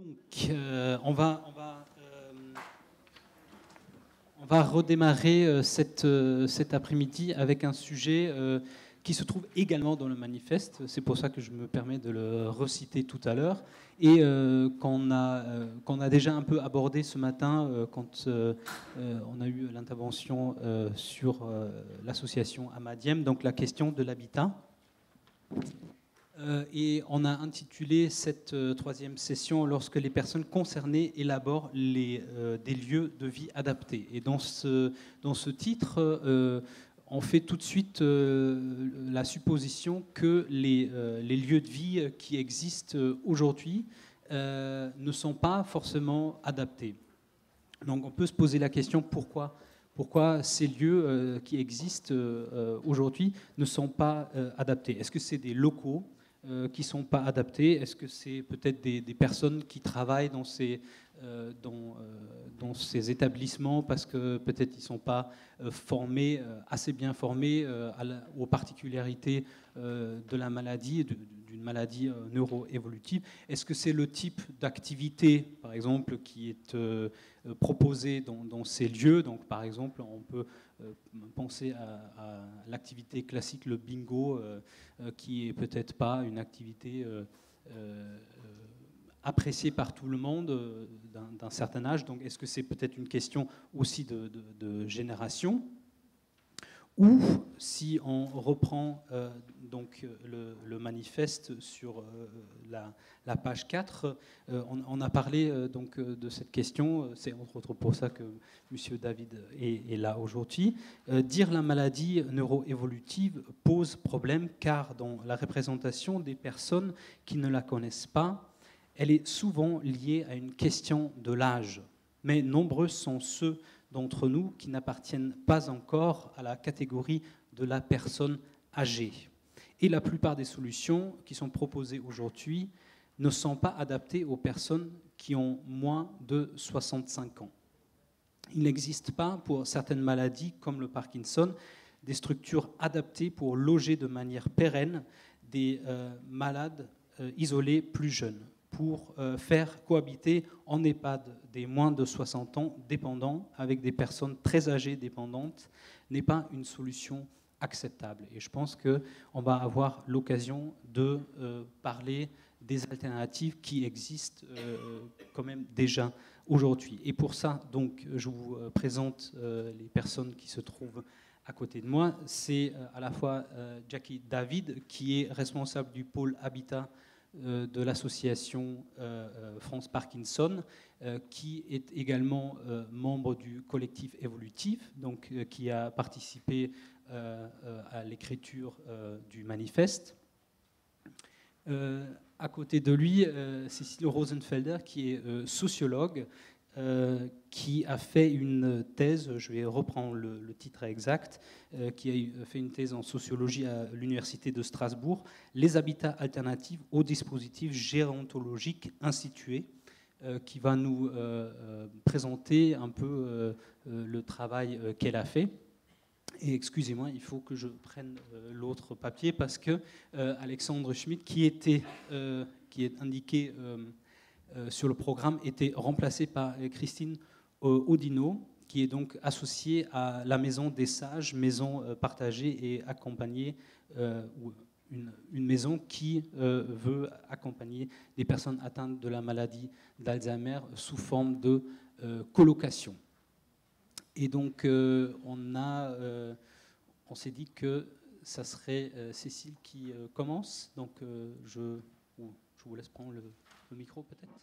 Donc, on va redémarrer cet après-midi avec un sujet qui se trouve également dans le manifeste. C'est pour ça que je me permets de le reciter tout à l'heure et qu'on a déjà un peu abordé ce matin quand on a eu l'intervention sur l'association Amadiem, donc la question de l'habitat. Et on a intitulé cette troisième session « Lorsque les personnes concernées élaborent des lieux de vie adaptés ». Et dans ce titre, on fait tout de suite la supposition que les lieux de vie qui existent aujourd'hui ne sont pas forcément adaptés. Donc on peut se poser la question pourquoi ces lieux qui existent aujourd'hui ne sont pas adaptés. Est-ce que c'est des locaux qui ne sont pas adaptés? Est-ce que c'est peut-être des personnes qui travaillent dans ces établissements parce que peut-être ils ne sont pas formés, assez bien formés aux particularités de la maladie, d'une maladie neuroévolutive? Est-ce que c'est le type d'activité, par exemple, qui est proposé dans ces lieux? Donc, par exemple, on peut penser à l'activité classique, le bingo, qui est peut-être pas une activité appréciée par tout le monde d'un certain âge. Donc, est-ce que c'est peut-être une question aussi de génération? Ou si on reprend donc le manifeste sur la page 4, on a parlé donc de cette question. C'est entre autres pour ça que M. David est là aujourd'hui. Dire la maladie neuroévolutive pose problème car dans la représentation des personnes qui ne la connaissent pas, elle est souvent liée à une question de l'âge. Mais nombreux sont ceux d'entre nous qui n'appartiennent pas encore à la catégorie de la personne âgée. Et la plupart des solutions qui sont proposées aujourd'hui ne sont pas adaptées aux personnes qui ont moins de 65 ans. Il n'existe pas, pour certaines maladies comme le Parkinson, des structures adaptées pour loger de manière pérenne des malades isolés plus jeunes, pour faire cohabiter en EHPAD des moins de 60 ans dépendants avec des personnes très âgées dépendantes n'est pas une solution acceptable. Et je pense qu'on va avoir l'occasion de parler des alternatives qui existent quand même déjà aujourd'hui. Et pour ça, donc, je vous présente les personnes qui se trouvent à côté de moi. C'est à la fois Jackie David, qui est responsable du pôle Habitat de l'association France Parkinson, qui est également membre du collectif évolutif, donc qui a participé à l'écriture du manifeste. À côté de lui, Cécile Rosenfelder, qui est sociologue, qui a fait une thèse, je vais reprendre le titre exact, qui a fait une thèse en sociologie à l'Université de Strasbourg, les habitats alternatifs aux dispositifs gérontologiques institués, qui va nous présenter un peu le travail qu'elle a fait. Et excusez-moi, il faut que je prenne l'autre papier parce que Alexandre Schmitt, qui est indiqué sur le programme, était remplacé par Christine Audino, qui est donc associée à la Maison des Sages, maison partagée et accompagnée, une maison qui veut accompagner des personnes atteintes de la maladie d'Alzheimer sous forme de colocation. Et donc on s'est dit que ça serait Cécile qui commence, donc je vous laisse prendre le micro peut-être.